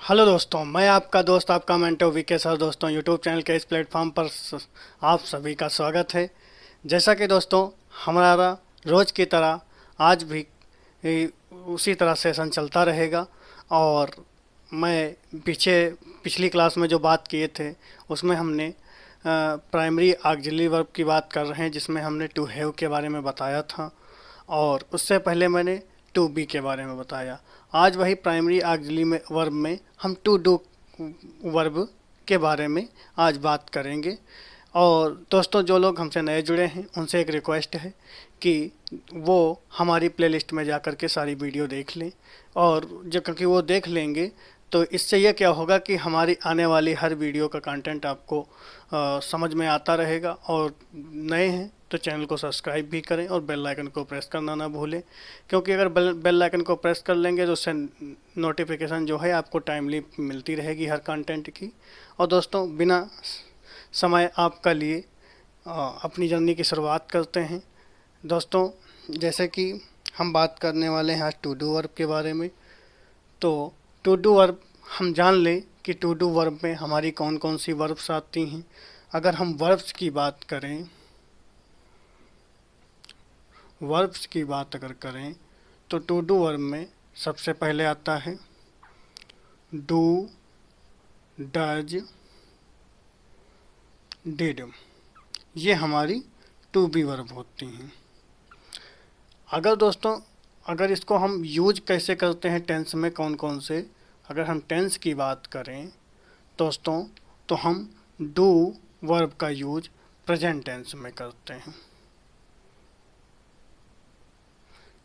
Hello दोस्तों, मैं आपका दोस्त आपका मेंटर वीके सर। दोस्तों यूट्यूब चैनल के इस प्लेटफॉर्म पर आप सभी का स्वागत है। जैसा कि दोस्तों हमारा रोज़ की तरह आज भी उसी तरह सेशन चलता रहेगा। और मैं पिछली क्लास में जो बात किए थे उसमें हमने प्राइमरी ऑक्सिलरी वर्ब की बात कर रहे हैं, जिसमें हमने टू हैव के बारे में बताया था और उससे पहले मैंने टू बी के बारे में बताया। आज वही प्राइमरी ऑक्सिलरी में वर्ब में हम टू डू वर्ब के बारे में आज बात करेंगे। और दोस्तों जो लोग हमसे नए जुड़े हैं उनसे एक रिक्वेस्ट है कि वो हमारी प्लेलिस्ट में जा कर के सारी वीडियो देख लें। और जो क्योंकि वो देख लेंगे तो इससे यह क्या होगा कि हमारी आने वाली हर वीडियो का कंटेंट आपको समझ में आता रहेगा। और नए हैं तो चैनल को सब्सक्राइब भी करें और बेल आइकन को प्रेस करना ना भूलें, क्योंकि अगर बेल आइकन को प्रेस कर लेंगे तो उससे नोटिफिकेशन जो है आपको टाइमली मिलती रहेगी हर कंटेंट की। और दोस्तों बिना समय आपका लिए अपनी जर्नी की शुरुआत करते हैं। दोस्तों जैसे कि हम बात करने वाले हैं आज टू डू वर्ब के बारे में। तो टू डू वर्ब हम जान लें कि टू डू वर्ब में हमारी कौन कौन सी वर्ब्स आती हैं। अगर हम वर्ब्स की बात अगर करें तो टू डू वर्ब में सबसे पहले आता है डू, डज, डिड। ये हमारी टू बी वर्ब होती हैं। अगर इसको हम यूज कैसे करते हैं टेंस में कौन कौन से, अगर हम टेंस की बात करें दोस्तों तो हम डू वर्ब का यूज प्रेजेंट टेंस में करते हैं।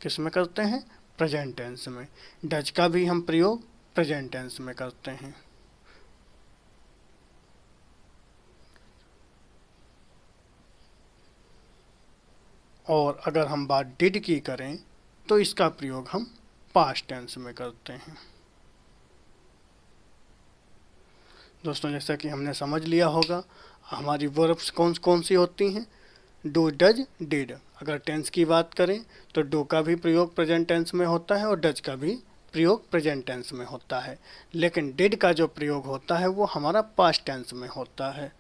किस में करते हैं? प्रेजेंट टेंस में। डज का भी हम प्रयोग प्रेजेंट टेंस में करते हैं। और अगर हम बात डिड की करें तो इसका प्रयोग हम पास्ट टेंस में करते हैं। दोस्तों जैसा कि हमने समझ लिया होगा हमारी वर्ब्स कौन कौन सी होती हैं। Do, does, did. अगर टेंस की बात करें तो डू का भी प्रयोग प्रेजेंट टेंस में होता है और डज का भी प्रयोग प्रेजेंट टेंस में होता है, लेकिन डिड का जो प्रयोग होता है वो हमारा पास्ट टेंस में होता है।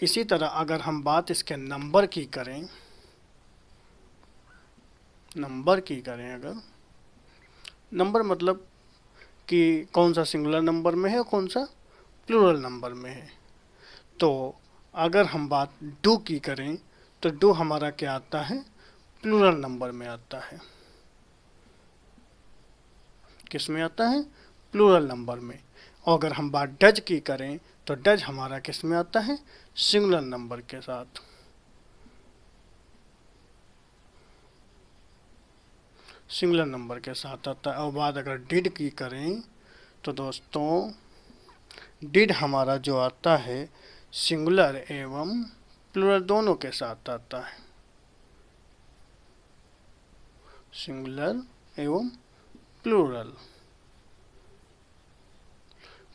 इसी तरह अगर हम बात इसके नंबर की करें अगर नंबर मतलब कि कौन सा सिंगुलर नंबर में है और कौन सा प्लूरल नंबर में है। तो अगर हम बात डू की करें तो डू हमारा क्या आता है? प्लूरल नंबर में आता है। किस में आता है? प्लूरल नंबर में। और अगर हम बात डज की करें तो डज हमारा किस में आता है? सिंगुलर नंबर के साथ। सिंगुलर नंबर के साथ आता है। और बात अगर डिड की करें तो दोस्तों डिड हमारा जो आता है सिंगुलर एवं प्लूरल दोनों के साथ आता है। सिंगुलर एवं प्लूरल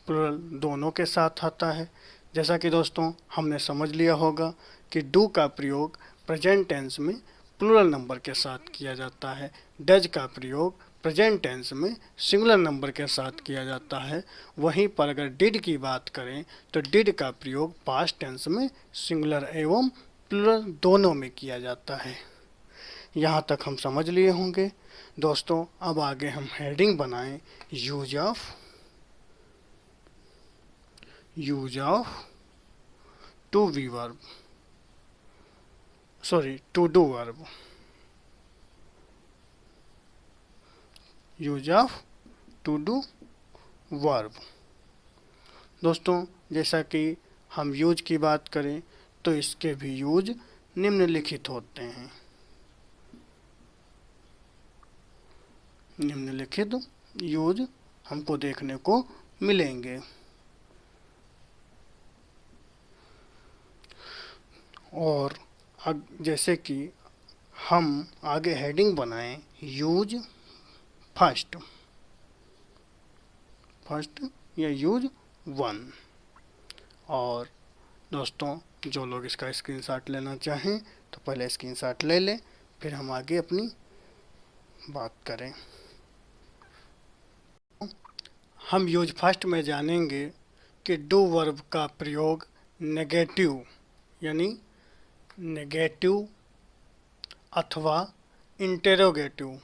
प्लूरल दोनों के साथ आता है। जैसा कि दोस्तों हमने समझ लिया होगा कि डू का प्रयोग प्रेजेंट टेंस में प्लूरल नंबर के साथ किया जाता है, डज का प्रयोग प्रेजेंट टेंस में सिंगुलर नंबर के साथ किया जाता है। वहीं पर अगर डिड की बात करें तो डिड का प्रयोग पास्ट टेंस में सिंगुलर एवं प्लूरल दोनों में किया जाता है। यहाँ तक हम समझ लिए होंगे। दोस्तों अब आगे हम हेडिंग बनाएं use of to be verb, sorry to do verb. Use of to do verb. दोस्तों जैसा कि हम यूज की बात करें तो इसके भी यूज निम्नलिखित होते हैं। निम्नलिखित यूज हमको देखने को मिलेंगे। और जैसे कि हम आगे हेडिंग बनाएं यूज फर्स्ट या यूज वन। और दोस्तों जो लोग इसका स्क्रीनशॉट लेना चाहें तो पहले स्क्रीनशॉट ले लें, फिर हम आगे अपनी बात करें। हम यूज फर्स्ट में जानेंगे कि डू वर्ब का प्रयोग नेगेटिव यानी नेगेटिव अथवा इंटेरोगेटिव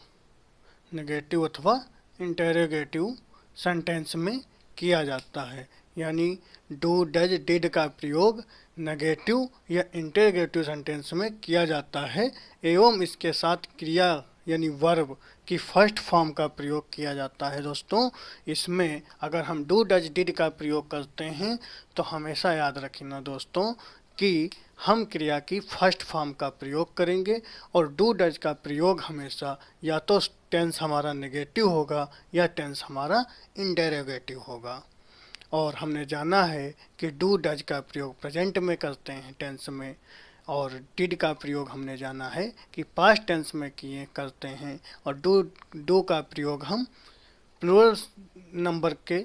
नेगेटिव अथवा इंटेरोगेटिव सेंटेंस में किया जाता है। यानी डू डज डिड का प्रयोग नेगेटिव या इंटेरोगेटिव सेंटेंस में किया जाता है एवं इसके साथ क्रिया यानी वर्ब की फर्स्ट फॉर्म का प्रयोग किया जाता है। दोस्तों, इसमें अगर हम डू डज डिड का प्रयोग करते हैं तो हमेशा याद रखना दोस्तों कि हम क्रिया की फर्स्ट फॉर्म का प्रयोग करेंगे और डू डज का प्रयोग हमेशा या तो टेंस हमारा नेगेटिव होगा या टेंस हमारा इंटेरोगेटिव होगा। और हमने जाना है कि डू डज का प्रयोग प्रेजेंट में करते हैं टेंस में, और डिड का प्रयोग हमने जाना है कि पास्ट टेंस में किए करते हैं, और डू का प्रयोग हम प्लूरल नंबर के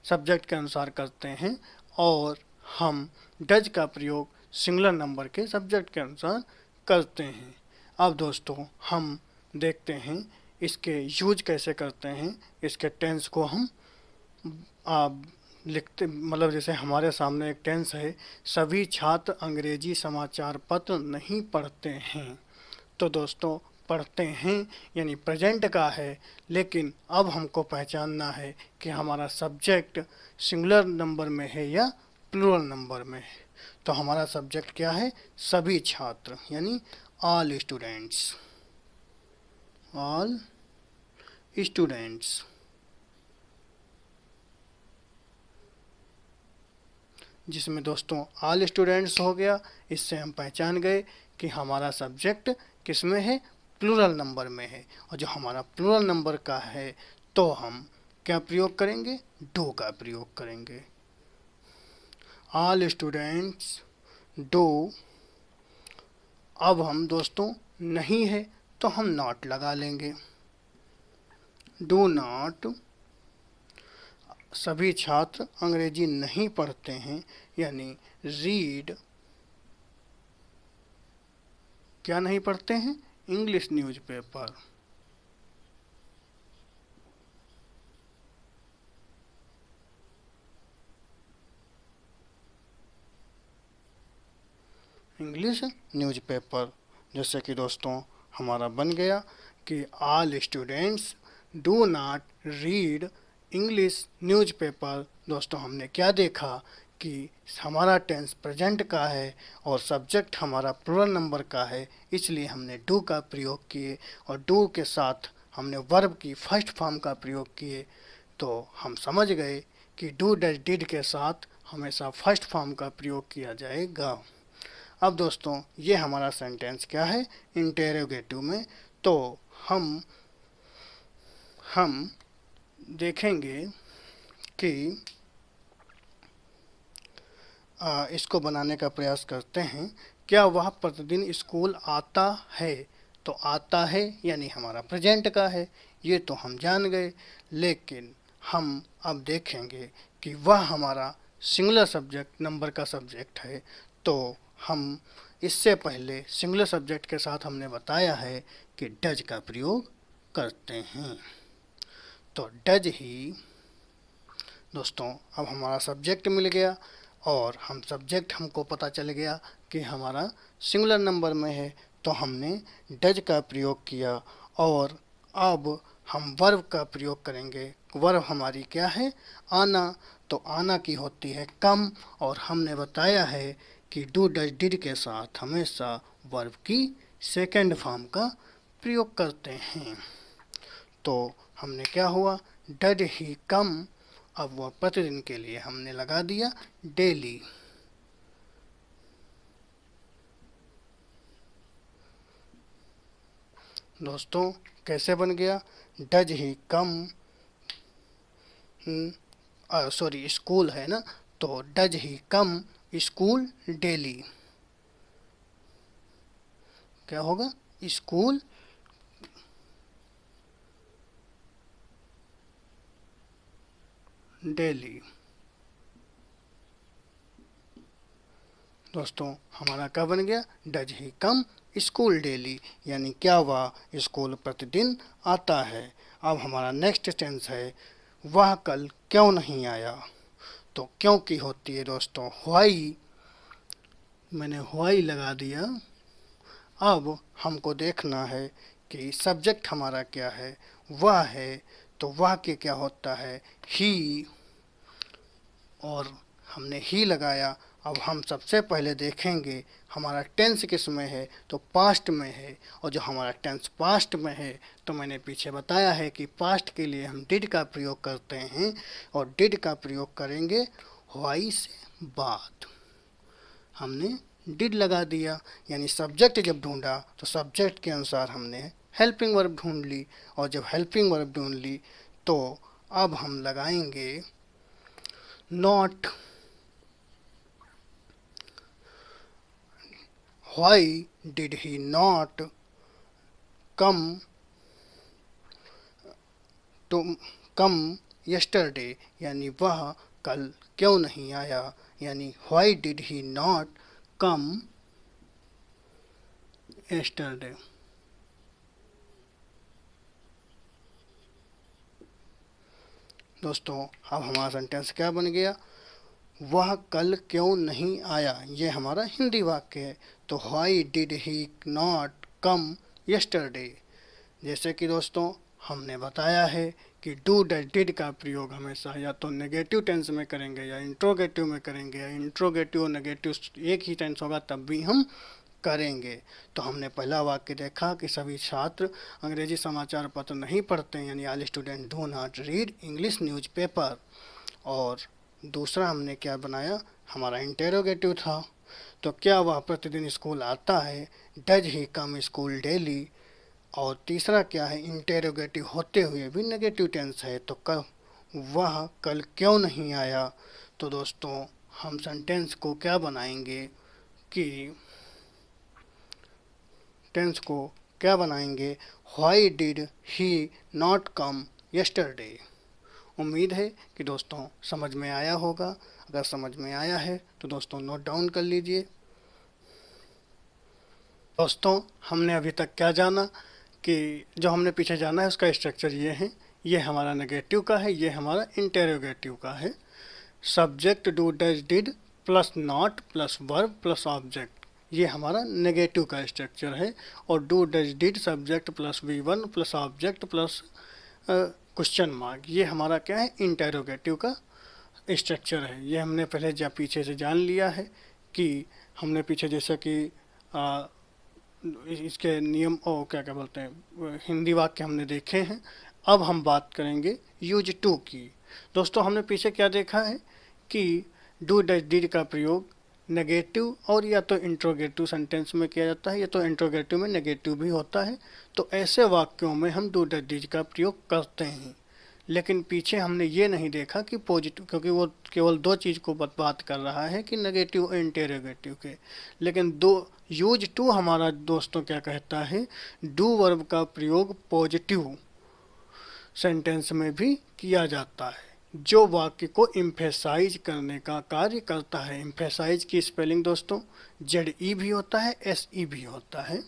सब्जेक्ट के अनुसार करते हैं, और हम डज का प्रयोग सिंगुलर नंबर के सब्जेक्ट के अनुसार करते हैं। अब दोस्तों हम देखते हैं इसके यूज कैसे करते हैं। इसके टेंस को हम लिखते, मतलब जैसे हमारे सामने एक टेंस है, सभी छात्र अंग्रेजी समाचार पत्र नहीं पढ़ते हैं। तो दोस्तों पढ़ते हैं यानी प्रेजेंट का है, लेकिन अब हमको पहचानना है कि हमारा सब्जेक्ट सिंगुलर नंबर में है या प्लूरल नंबर में है। तो हमारा सब्जेक्ट क्या है? सभी छात्र यानी ऑल स्टूडेंट्स, ऑल स्टूडेंट्स। जिसमें दोस्तों ऑल स्टूडेंट्स हो गया, इससे हम पहचान गए कि हमारा सब्जेक्ट किस में है? प्लूरल नंबर में है। और जो हमारा प्लूरल नंबर का है तो हम क्या प्रयोग करेंगे? डू का प्रयोग करेंगे। All students do. अब हम दोस्तों नहीं है तो हम नॉट लगा लेंगे। डू नॉट, सभी छात्र अंग्रेजी नहीं पढ़ते हैं यानी रीड, क्या नहीं पढ़ते हैं? English newspaper. English newspaper. जैसे कि दोस्तों हमारा बन गया कि all students do not read English newspaper. दोस्तों हमने क्या देखा कि हमारा टेंस प्रेजेंट का है और सब्जेक्ट हमारा प्लूरल नंबर का है, इसलिए हमने डू का प्रयोग किए और डू के साथ हमने वर्ब की फर्स्ट फॉर्म का प्रयोग किए। तो हम समझ गए कि डू डज डिड के साथ हमेशा फर्स्ट फॉर्म का प्रयोग किया जाएगा। अब दोस्तों ये हमारा सेंटेंस क्या है? इंटेरोगेटिव में। तो हम देखेंगे कि इसको बनाने का प्रयास करते हैं। क्या वह प्रतिदिन स्कूल आता है? तो आता है यानी हमारा प्रेजेंट का है, ये तो हम जान गए। लेकिन हम अब देखेंगे कि वह हमारा सिंगुलर सब्जेक्ट नंबर का सब्जेक्ट है। तो हम इससे पहले सिंगुलर सब्जेक्ट के साथ हमने बताया है कि डज का प्रयोग करते हैं। तो डज ही दोस्तों, अब हमारा सब्जेक्ट मिल गया और सब्जेक्ट हमको पता चल गया कि हमारा सिंगुलर नंबर में है, तो हमने डज का प्रयोग किया। और अब हम वर्ब का प्रयोग करेंगे। वर्ब हमारी क्या है? आना। तो आना की होती है कम, और हमने बताया है कि डू डज डिड के साथ हमेशा वर्ब की सेकंड फॉर्म का प्रयोग करते हैं। तो हमने क्या हुआ? डज ही कम। अब वह प्रतिदिन के लिए हमने लगा दिया डेली। दोस्तों कैसे बन गया? Does he come, sorry school है ना, तो does he come school daily. क्या होगा? School daily. दोस्तों हमारा क्या बन गया? Does he come school daily, यानी क्या वह स्कूल प्रतिदिन आता है। अब हमारा नेक्स्ट टेंस है वह कल क्यों नहीं आया। तो क्यों की होती है दोस्तों व्हाई, मैंने व्हाई लगा दिया। अब हमको देखना है कि सब्जेक्ट हमारा क्या है, वह है, तो वह के क्या होता है ही, और हमने ही लगाया। अब हम सबसे पहले देखेंगे हमारा टेंस किस में है, तो पास्ट में है। और जो हमारा टेंस पास्ट में है, तो मैंने पीछे बताया है कि पास्ट के लिए हम डिड का प्रयोग करते हैं, और डिड का प्रयोग करेंगे व्हाई से बाद। हमने डिड लगा दिया, यानी सब्जेक्ट जब ढूंढा तो सब्जेक्ट के अनुसार हमने हेल्पिंग वर्ब ढूंढ ली, और जब हेल्पिंग वर्ब ढूंढ ली तो अब हम लगाएंगे not. Why did he not come to come yesterday, यानी वह कल क्यों नहीं आया, यानी why did he not come yesterday। दोस्तों अब हमारा सेंटेंस क्या बन गया, वह कल क्यों नहीं आया, ये हमारा हिंदी वाक्य है। तो why did he not come yesterday. जैसे कि दोस्तों हमने बताया है कि डू डज डिड का प्रयोग हमेशा या तो नेगेटिव टेंस में करेंगे या इंट्रोगेटिव में करेंगे, या इंट्रोगेटिव और नेगेटिव एक ही टेंस होगा तब भी हम करेंगे। तो हमने पहला वाक्य देखा कि सभी छात्र अंग्रेजी समाचार पत्र नहीं पढ़ते, यानी all student do not read English newspaper. और दूसरा हमने क्या बनाया, हमारा इंटेरोगेटिव था, तो क्या वह प्रतिदिन स्कूल आता है, does he come school daily. और तीसरा क्या है, इंटेरोगेटिव होते हुए भी नेगेटिव टेंस है, तो वह कल क्यों नहीं आया। तो दोस्तों हम सेंटेंस को क्या बनाएंगे कि टेंस को क्या बनाएंगे, why did he not come yesterday. उम्मीद है कि दोस्तों समझ में आया होगा। अगर समझ में आया है तो दोस्तों नोट डाउन कर लीजिए। दोस्तों हमने अभी तक क्या जाना कि जो हमने पीछे जाना है उसका स्ट्रक्चर ये है, ये हमारा नेगेटिव का है, ये हमारा इंटेरोगेटिव का है। Subject do does did plus not plus verb plus object, ये हमारा नेगेटिव का स्ट्रक्चर है। और do does did subject plus V1 plus object plus question mark, ये हमारा क्या है, इंटेरोगेटिव का स्ट्रक्चर है। ये हमने पहले पीछे से जान लिया है कि हमने पीछे जैसा कि इसके नियम और क्या क्या बोलते हैं हिंदी वाक्य हमने देखे हैं। अब हम बात करेंगे यूज टू की। दोस्तों हमने पीछे क्या देखा है कि डू डज डिड का प्रयोग नेगेटिव और या तो इंट्रोगेटिव सेंटेंस में किया जाता है, या तो इंट्रोगेटिव में नेगेटिव भी होता है। तो ऐसे वाक्यों में हम डू डज डिड का प्रयोग करते हैं। लेकिन पीछे हमने ये नहीं देखा कि पॉजिटिव, क्योंकि वो केवल दो चीज़ को बात कर रहा है कि नेगेटिव और इंटेरोगेटिव के। लेकिन दो यूज टू हमारा दोस्तों क्या कहता है, डू वर्ब का प्रयोग पॉजिटिव सेंटेंस में भी किया जाता है, जो वाक्य को इम्फेसाइज करने का कार्य करता है। इम्फेसाइज की स्पेलिंग दोस्तों ZE भी होता है, SE भी होता है।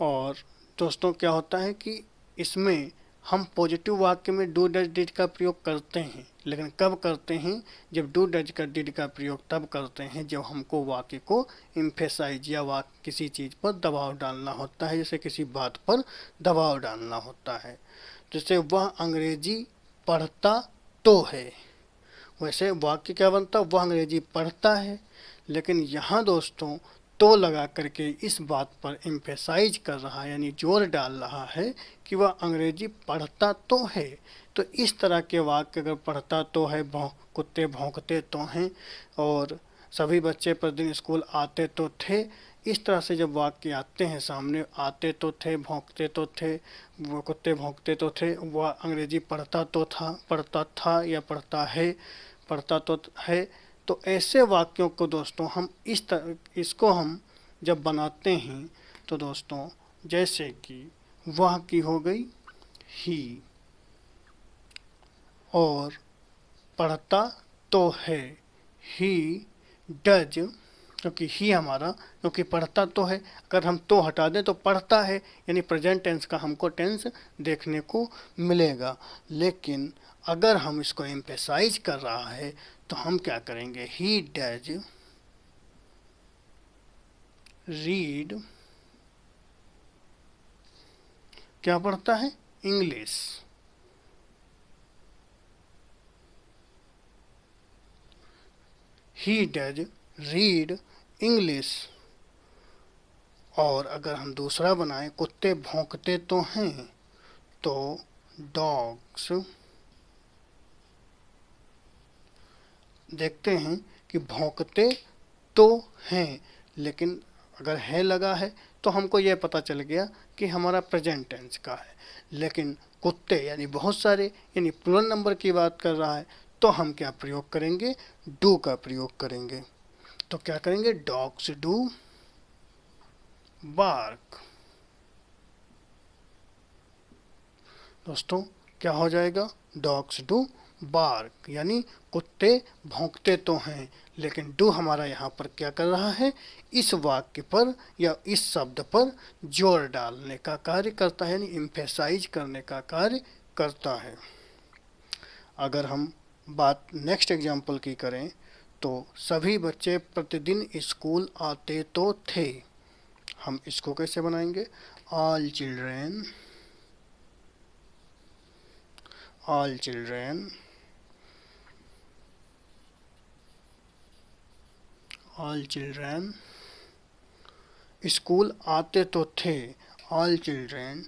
और दोस्तों क्या होता है कि इसमें हम पॉजिटिव वाक्य में डू डज डिड का प्रयोग करते हैं, लेकिन कब करते हैं, जब डू डज का डिड का प्रयोग तब करते हैं जब हमको वाक्य को इम्फेसाइज या वाक्य किसी चीज़ पर दबाव डालना होता है, जैसे किसी बात पर दबाव डालना होता है। जैसे वह अंग्रेजी पढ़ता तो है, वैसे वाक्य क्या बनता, वह अंग्रेजी पढ़ता है। लेकिन यहाँ दोस्तों तो लगा करके इस बात पर एम्फेसाइज कर रहा है, यानी जोर डाल रहा है कि वह अंग्रेजी पढ़ता तो है। तो इस तरह के वाक्य अगर पढ़ता तो है, कुत्ते भौंकते तो हैं, और सभी बच्चे प्रतिदिन स्कूल आते तो थे, इस तरह से जब वाक्य आते हैं सामने, आते तो थे, भौंकते तो थे, वो कुत्ते भौंकते तो थे, वह अंग्रेजी पढ़ता था या पढ़ता है, पढ़ता तो है। तो ऐसे वाक्यों को दोस्तों हम इसको हम जब बनाते हैं तो दोस्तों जैसे कि वह की हो गई ही, और पढ़ता तो है ही डज, क्योंकि ही हमारा, क्योंकि पढ़ता तो है, अगर हम तो हटा दें तो पढ़ता है, यानी प्रेजेंट टेंस का हमको टेंस देखने को मिलेगा। लेकिन अगर हम इसको एम्फेसाइज कर रहा है तो हम क्या करेंगे, ही डज रीड, क्या पढ़ता है, English. He does read English. और अगर हम दूसरा बनाएं, कुत्ते भौंकते तो हैं, तो डॉग्स, देखते हैं कि भौंकते तो हैं, लेकिन अगर है लगा है तो हमको यह पता चल गया कि हमारा प्रेजेंट टेंस का है। लेकिन कुत्ते यानी बहुत सारे, यानी प्लूरल नंबर की बात कर रहा है, तो हम क्या प्रयोग करेंगे, डू का प्रयोग करेंगे। तो क्या करेंगे, डॉग्स डू बार्क। दोस्तों क्या हो जाएगा, डॉग्स डू बार्क, यानी कुत्ते भौंकते तो हैं, लेकिन डू हमारा यहाँ पर क्या कर रहा है, इस वाक्य पर या इस शब्द पर जोर डालने का कार्य करता है, यानी एम्फेसाइज करने का कार्य करता है। अगर हम बात नेक्स्ट एग्जाम्पल की करें, तो सभी बच्चे प्रतिदिन स्कूल आते तो थे। हम इसको कैसे बनाएंगे, all children, all children, all children school आते तो थे, ऑल चिल्ड्रेन,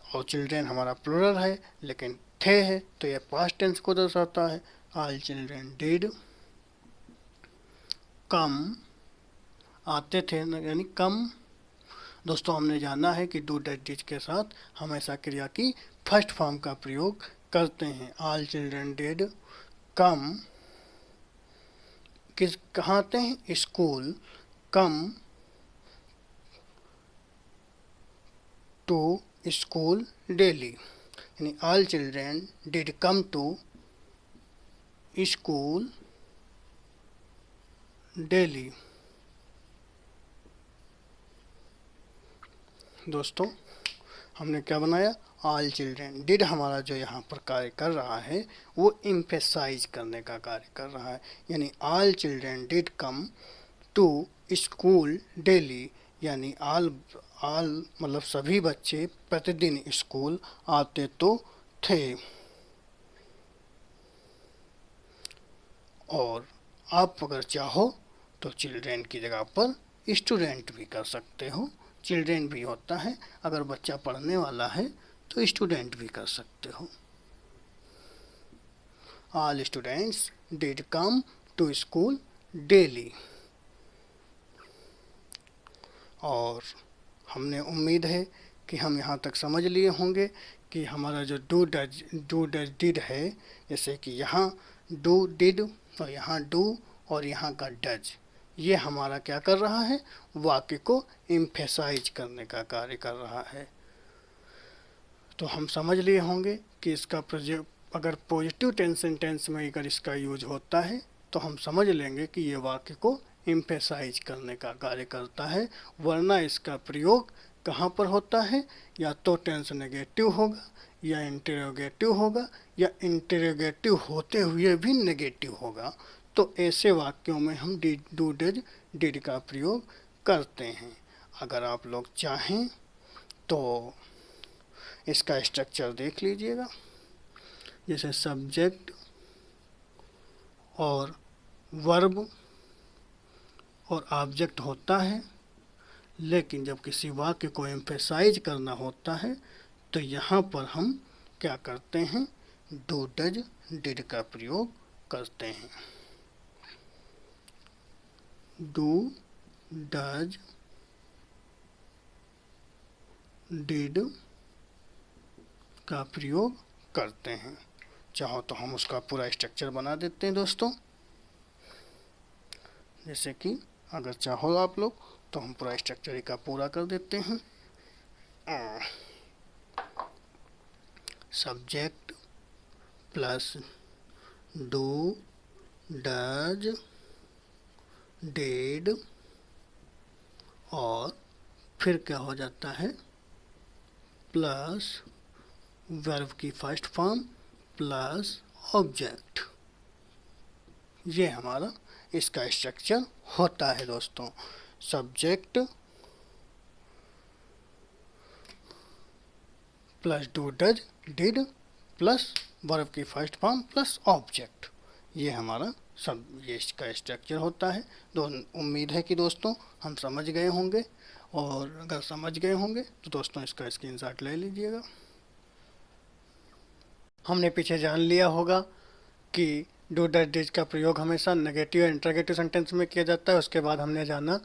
और चिल्ड्रेन हमारा प्लूरल है लेकिन थे है तो यह पास्ट टेंस को दर्शाता है। ऑल चिल्ड्रेन डिड कम, आते थे यानी कम। दोस्तों हमने जाना है कि डू डैट डिड के साथ हमेशा क्रिया की फर्स्ट फॉर्म का प्रयोग करते हैं। ऑल चिल्ड्रेन डिड कम, किस कहाँ आते हैं, school, come to school daily, यानी all children did come to school daily. दोस्तों हमने क्या बनाया, ऑल चिल्ड्रेन। डिड हमारा जो यहाँ पर कार्य कर रहा है वो एम्फेसाइज करने का कार्य कर रहा है, यानी all children did come to school daily, यानी ऑल मतलब सभी बच्चे प्रतिदिन स्कूल आते तो थे। और आप अगर चाहो तो चिल्ड्रेन की जगह पर स्टूडेंट भी कर सकते हो, चिल्ड्रेन भी होता है, अगर बच्चा पढ़ने वाला है तो स्टूडेंट भी कर सकते हो। All students did come to school daily. और हमने उम्मीद है कि हम यहाँ तक समझ लिए होंगे कि हमारा जो डू डज डिड है, जैसे कि यहाँ डू डिड और यहाँ डू और यहाँ का डज, ये हमारा क्या कर रहा है, वाक्य को एम्फेसाइज करने का कार्य कर रहा है। तो हम समझ लिए होंगे कि इसका अगर पॉजिटिव टेंस सेंटेंस में अगर इसका यूज होता है तो हम समझ लेंगे कि ये वाक्य को एम्फेसाइज करने का कार्य करता है, वरना इसका प्रयोग कहाँ पर होता है, या तो टेंस नेगेटिव होगा या इंटरोगेटिव होगा या इंटरोगेटिव होते हुए भी नेगेटिव होगा। तो ऐसे वाक्यों में हम डू डज डिड का प्रयोग करते हैं। अगर आप लोग चाहें तो इसका स्ट्रक्चर देख लीजिएगा, जैसे सब्जेक्ट और वर्ब और ऑब्जेक्ट होता है, लेकिन जब किसी वाक्य को एम्फेसाइज करना होता है तो यहाँ पर हम क्या करते हैं, डू डज डिड का प्रयोग करते हैं। डू डज डिड का प्रयोग करते हैं। चाहो तो हम उसका पूरा स्ट्रक्चर बना देते हैं दोस्तों, जैसे कि अगर चाहो आप लोग तो हम पूरा स्ट्रक्चर का पूरा कर देते हैं। Subject plus do does did और फिर क्या हो जाता है, प्लस वर्ब की फर्स्ट फॉर्म प्लस ऑब्जेक्ट। ये हमारा इसका स्ट्रक्चर होता है दोस्तों। Subject plus do does did plus verb की फर्स्ट फॉर्म प्लस ऑब्जेक्ट, ये हमारा सब ये इसका स्ट्रक्चर होता है। उम्मीद है कि दोस्तों हम समझ गए होंगे, और अगर समझ गए होंगे तो दोस्तों इसका स्क्रीनशॉट ले लीजिएगा। हमने पीछे जान लिया होगा कि डू डज डिड का प्रयोग हमेशा नेगेटिव और इंटरोगेटिव सेंटेंस में किया जाता है। उसके बाद हमने जाना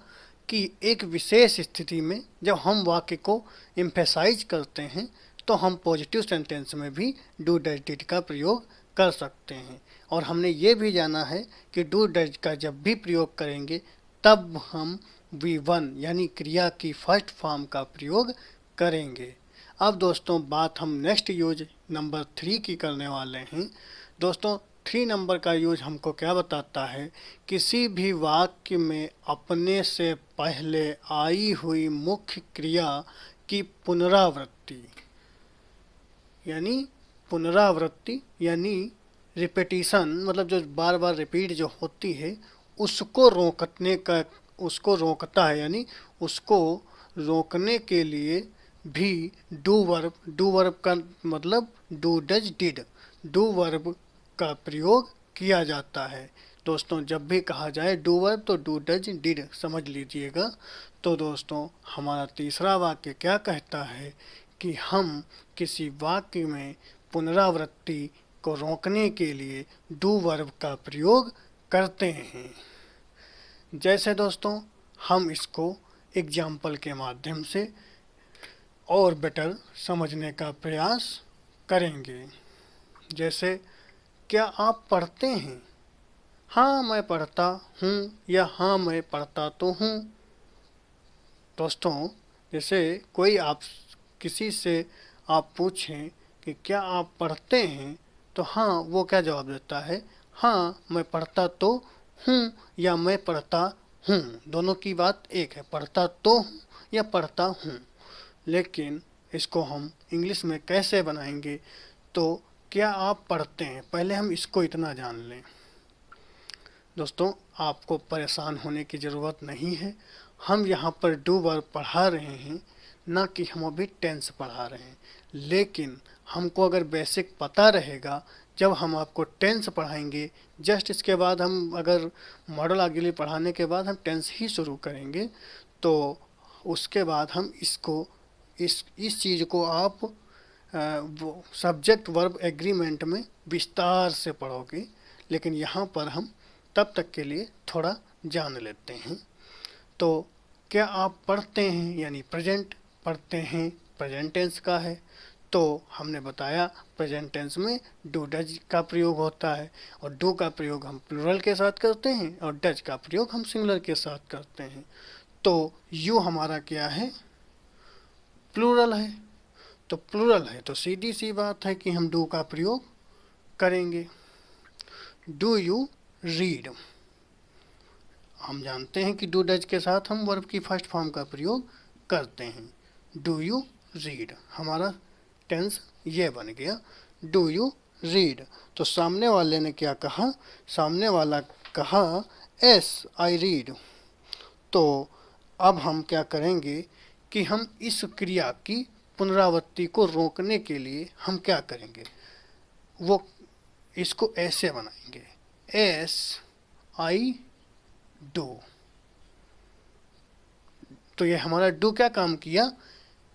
कि एक विशेष स्थिति में जब हम वाक्य को एम्फेसाइज करते हैं तो हम पॉजिटिव सेंटेंस में भी डू डज डिड का प्रयोग कर सकते हैं। और हमने ये भी जाना है कि डू डज का जब भी प्रयोग करेंगे तब हम V1 यानी क्रिया की फर्स्ट फॉर्म का प्रयोग करेंगे। अब दोस्तों बात हम नेक्स्ट यूज नंबर 3 की करने वाले हैं। दोस्तों 3 नंबर का यूज हमको क्या बताता है, किसी भी वाक्य में अपने से पहले आई हुई मुख्य क्रिया की पुनरावृत्ति, यानी रिपीटिशन, मतलब जो बार बार रिपीट जो होती है उसको रोकता है, यानी उसको रोकने के लिए भी डू वर्ब का मतलब do does did, do verb का प्रयोग किया जाता है। दोस्तों जब भी कहा जाए डू वर्ब तो डू डज डिड समझ लीजिएगा। तो दोस्तों हमारा तीसरा वाक्य क्या कहता है कि हम किसी वाक्य में पुनरावृत्ति को रोकने के लिए डू वर्ब का प्रयोग करते हैं। जैसे दोस्तों हम इसको एग्जाम्पल के माध्यम से और बेटर समझने का प्रयास करेंगे। जैसे, क्या आप पढ़ते हैं? हाँ मैं पढ़ता हूँ, या हाँ मैं पढ़ता तो हूँ। दोस्तों जैसे कोई आप किसी से आप पूछें कि क्या आप पढ़ते हैं, तो हाँ वो क्या जवाब देता है, हाँ मैं पढ़ता तो हूँ या मैं पढ़ता हूँ। दोनों की बात एक है, पढ़ता तो हूँ या पढ़ता हूँ। लेकिन इसको हम इंग्लिश में कैसे बनाएंगे, तो क्या आप पढ़ते हैं, पहले हम इसको इतना जान लें। दोस्तों आपको परेशान होने की ज़रूरत नहीं है, हम यहाँ पर डू वर्ब पढ़ा रहे हैं, ना कि हम अभी टेंस पढ़ा रहे हैं। लेकिन हमको अगर बेसिक पता रहेगा, जब हम आपको टेंस पढ़ाएंगे जस्ट इसके बाद हम अगर मॉडल ऑग्ज़िलरी पढ़ाने के बाद हम टेंस ही शुरू करेंगे, तो उसके बाद हम इसको इस चीज़ को आप वो सब्जेक्ट वर्ब एग्रीमेंट में विस्तार से पढ़ोगे। लेकिन यहाँ पर हम तब तक के लिए थोड़ा जान लेते हैं। तो क्या आप पढ़ते हैं यानी प्रेजेंट, पढ़ते हैं प्रेजेंट टेंस का है, तो हमने बताया प्रेजेंट टेंस में डू डज का प्रयोग होता है, और डू का प्रयोग हम प्लूरल के साथ करते हैं और डज का प्रयोग हम सिंगुलर के साथ करते हैं। तो यू हमारा क्या है, प्लूरल है। तो प्लूरल है तो सीधी सी बात है कि हम डू का प्रयोग करेंगे। डू यू रीड, हम जानते हैं कि डू डज के साथ हम वर्ब की फर्स्ट फॉर्म का प्रयोग करते हैं। डू यू रीड हमारा टेंस ये बन गया, डू यू रीड। तो सामने वाले ने क्या कहा, सामने वाला कहा एस आई रीड। तो अब हम क्या करेंगे कि हम इस क्रिया की पुनरावृत्ति को रोकने के लिए हम क्या करेंगे, वो इसको ऐसे बनाएंगे, एस आई डू। तो ये हमारा डू क्या काम किया,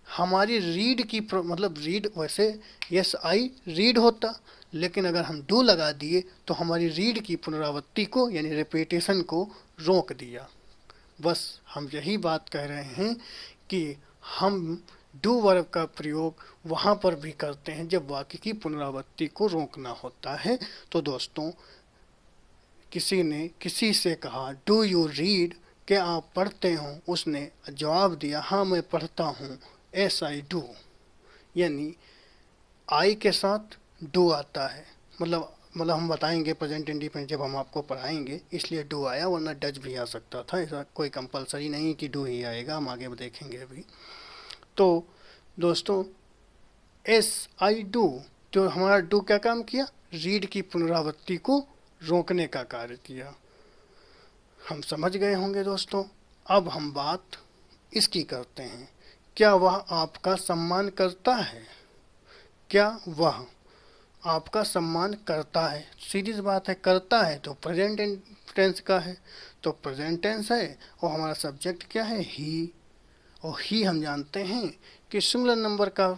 हमारी रीड की मतलब रीड, वैसे यस आई रीड होता, लेकिन अगर हम डू लगा दिए तो हमारी रीड की पुनरावृत्ति को यानी रिपीटेशन को रोक दिया। बस हम यही बात कह रहे हैं कि हम डू वर्ब का प्रयोग वहाँ पर भी करते हैं जब वाक्य की पुनरावृत्ति को रोकना होता है। तो दोस्तों किसी ने किसी से कहा डू यू रीड, क्या आप पढ़ते हो, उसने जवाब दिया हाँ मैं पढ़ता हूँ, एस आई डू, यानी आई के साथ डू आता है। मतलब हम बताएंगे प्रेजेंट इंडिपेंडेंट जब हम आपको पढ़ाएंगे, इसलिए डू आया, वरना डज भी आ सकता था, ऐसा कोई कंपलसरी नहीं कि डू ही आएगा, हम आगे देखेंगे अभी। तो दोस्तों एस आई डू, जो हमारा डू क्या काम किया, रीड की पुनरावृत्ति को रोकने का कार्य किया। हम समझ गए होंगे दोस्तों। अब हम बात इसकी करते हैं, क्या वह आपका सम्मान करता है? क्या वह आपका सम्मान करता है? सीधी सी बात है, करता है तो प्रेजेंट टेंस का है, तो प्रेजेंट टेंस है और हमारा सब्जेक्ट क्या है? ही। और ही हम जानते हैं कि सिंगुलर नंबर का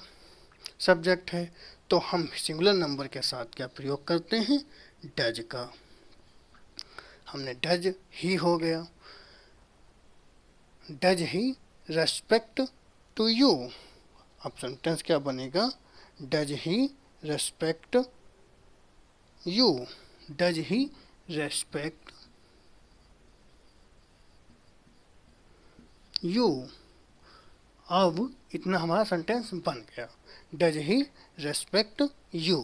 सब्जेक्ट है, तो हम सिंगुलर नंबर के साथ क्या प्रयोग करते हैं? डज का। हमने डज ही हो गया। Does he respect to you. अब सेंटेंस क्या बनेगा? Does he respect you. Does he respect you. अब इतना हमारा सेंटेंस बन गया। डज ही रेस्पेक्ट यू,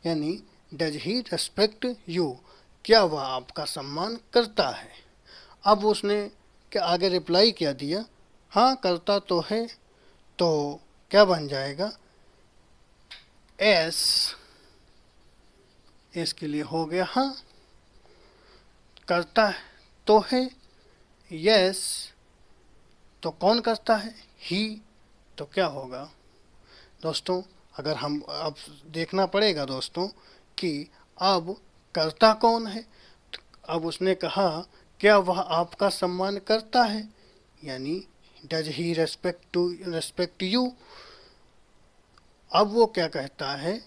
यानी डज ही रेस्पेक्ट यू, क्या वह आपका सम्मान करता है? अब उसने क्या आगे रिप्लाई क्या दिया? हाँ करता तो है, तो क्या बन जाएगा? एस। एस के लिए हो गया हाँ। करता है तो है यस, तो कौन करता है? ही। तो क्या होगा दोस्तों? अगर हम अब देखना पड़ेगा दोस्तों कि अब करता कौन है। तो अब उसने कहा क्या वह आपका सम्मान करता है, यानी डज ही रेस्पेक्ट यू। अब वो क्या कहता है?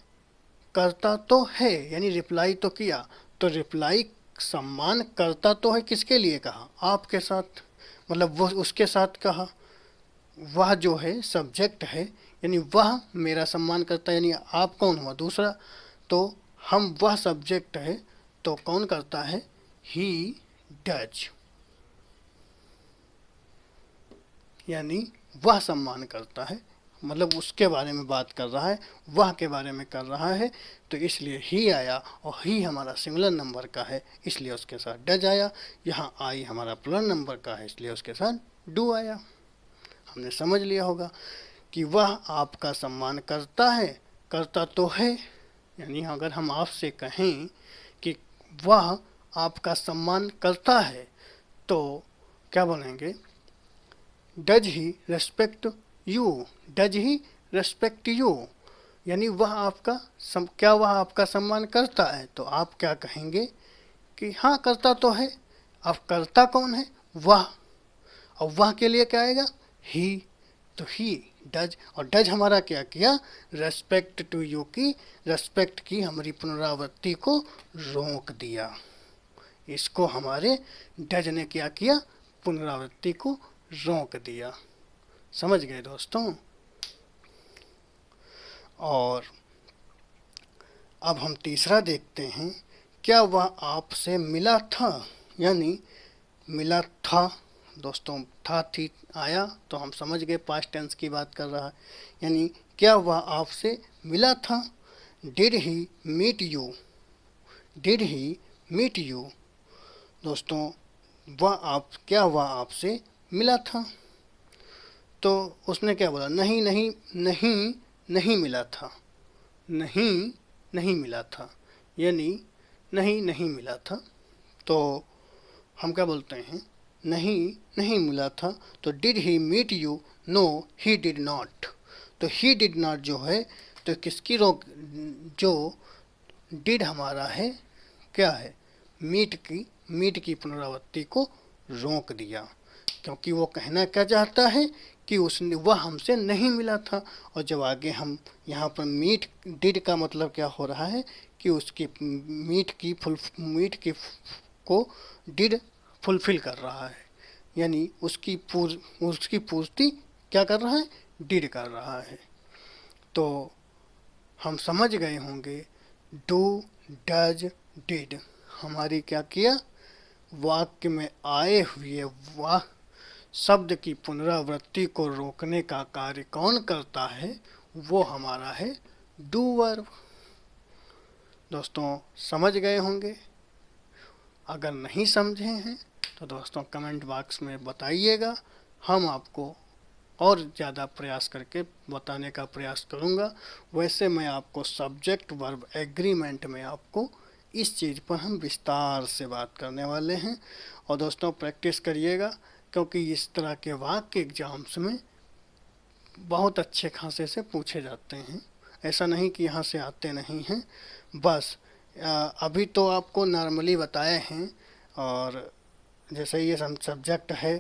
करता तो है, यानी रिप्लाई तो किया, तो रिप्लाई सम्मान करता तो है किसके लिए कहा? आपके साथ, मतलब वो उसके साथ कहा। वह जो है सब्जेक्ट है, यानी वह मेरा सम्मान करता है, यानी आप कौन हुआ? दूसरा। तो हम वह सब्जेक्ट है, तो कौन करता है? ही डज, यानी वह सम्मान करता है, मतलब उसके बारे में बात कर रहा है, वह के बारे में कर रहा है, तो इसलिए ही आया। और ही हमारा सिंगुलर नंबर का है, इसलिए उसके साथ डज आया। यहाँ आई हमारा प्लुरल नंबर का है, इसलिए उसके साथ डू आया। हमने समझ लिया होगा कि वह आपका सम्मान करता है। करता तो है, यानी अगर हम आपसे कहें कि वह आपका सम्मान करता है, तो क्या बोलेंगे? Does he respect you. Does he respect you, यानी वह आपका क्या वह आपका सम्मान करता है? तो आप क्या कहेंगे कि हाँ करता तो है। अब करता कौन है? वह। और वह के लिए क्या आएगा? ही। तो ही डज, और डज हमारा क्या किया? रेस्पेक्ट टू यू की, रेस्पेक्ट की हमारी पुनरावृत्ति को रोक दिया। इसको हमारे डज ने क्या किया? पुनरावृत्ति को रोक दिया। समझ गए दोस्तों? और अब हम तीसरा देखते हैं, क्या वह आपसे मिला था? यानी मिला था दोस्तों, था थी आया, तो हम समझ गए पास्ट टेंस की बात कर रहा है, यानी क्या वह आपसे मिला था? Did he meet you. Did he meet you दोस्तों, क्या वह आपसे मिला था? तो उसने क्या बोला? नहीं नहीं नहीं नहीं मिला था। नहीं नहीं मिला था, यानी नहीं नहीं मिला था। तो हम क्या बोलते हैं? नहीं नहीं मिला था। तो did he meet you? No he did not. तो ही डिड नॉट जो है, तो किसकी रोक? जो डिड हमारा है क्या है? मीट की पुनरावृत्ति को रोक दिया, क्योंकि वो कहना क्या चाहता है कि उसने वह हमसे नहीं मिला था। और जब आगे हम यहाँ पर मीट, डिड का मतलब क्या हो रहा है कि उसकी मीट की को डिड फुलफिल कर रहा है, यानी उसकी पूर्ति क्या कर रहा है? डिड कर रहा है। तो हम समझ गए होंगे डू, डज, डिड हमारी क्या किया? वाक्य में आए हुए वाह शब्द की पुनरावृत्ति को रोकने का कार्य कौन करता है? वो हमारा है डू वर्ब। दोस्तों समझ गए होंगे। अगर नहीं समझे हैं तो दोस्तों कमेंट बॉक्स में बताइएगा, हम आपको और ज़्यादा प्रयास करके बताने का प्रयास करूँगा। वैसे मैं आपको सब्जेक्ट वर्ब एग्रीमेंट में आपको इस चीज़ पर हम विस्तार से बात करने वाले हैं। और दोस्तों प्रैक्टिस करिएगा, क्योंकि इस तरह के वाक्य एग्जाम्स में बहुत अच्छे खासे से पूछे जाते हैं। ऐसा नहीं कि यहाँ से आते नहीं हैं। बस अभी तो आपको नॉर्मली बताए हैं, और जैसे ये सब्जेक्ट है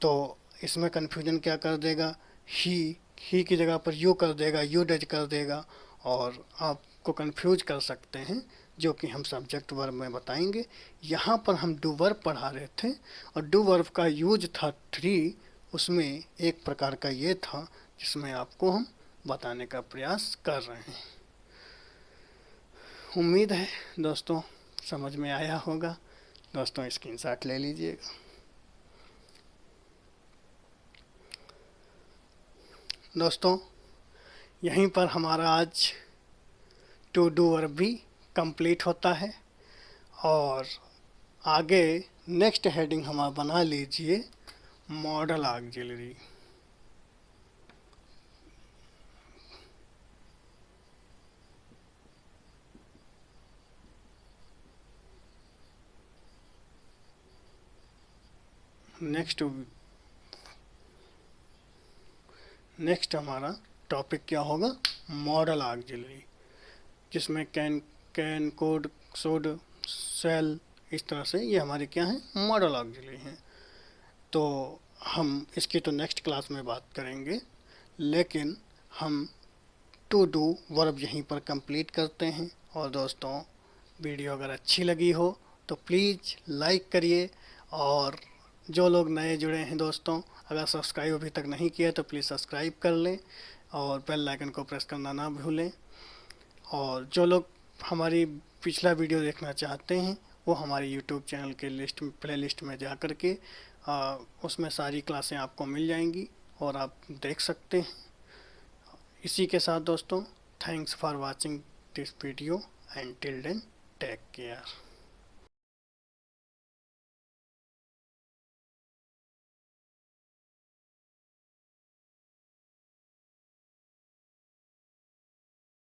तो इसमें कन्फ्यूजन क्या कर देगा, ही की जगह पर यू कर देगा, यू डज कर देगा, और आपको कंफ्यूज कर सकते हैं, जो कि हम सब्जेक्ट वर्ब में बताएंगे। यहाँ पर हम डू वर्ब पढ़ा रहे थे, और डू वर्ब का यूज था 3, उसमें एक प्रकार का ये था जिसमें आपको हम बताने का प्रयास कर रहे हैं। उम्मीद है दोस्तों समझ में आया होगा। दोस्तों स्क्रीनशॉट ले लीजिएगा। दोस्तों यहीं पर हमारा आज टू डू वर्ब भी कंप्लीट होता है, और आगे नेक्स्ट हेडिंग हमारा बना लीजिए मॉडल ऑक्सिलरी। नेक्स्ट हमारा टॉपिक क्या होगा, मॉडल ऑक्सिलरी, जिसमें कैन कोड शुड सेल, इस तरह से ये हमारे क्या हैं, मॉडल ऑक्सिलरी हैं। तो हम इसकी तो नेक्स्ट क्लास में बात करेंगे, लेकिन हम टू डू वर्ब यहीं पर कंप्लीट करते हैं। और दोस्तों वीडियो अगर अच्छी लगी हो तो प्लीज़ लाइक करिए, और जो लोग नए जुड़े हैं दोस्तों, अगर सब्सक्राइब अभी तक नहीं किया तो प्लीज़ सब्सक्राइब कर लें, और बेल आइकन को प्रेस करना ना भूलें। और जो लोग हमारी पिछला वीडियो देखना चाहते हैं वो हमारे यूट्यूब चैनल के प्लेलिस्ट में जा कर के उसमें सारी क्लासें आपको मिल जाएंगी और आप देख सकते हैं। इसी के साथ दोस्तों, thanks for watching this video and till then take care.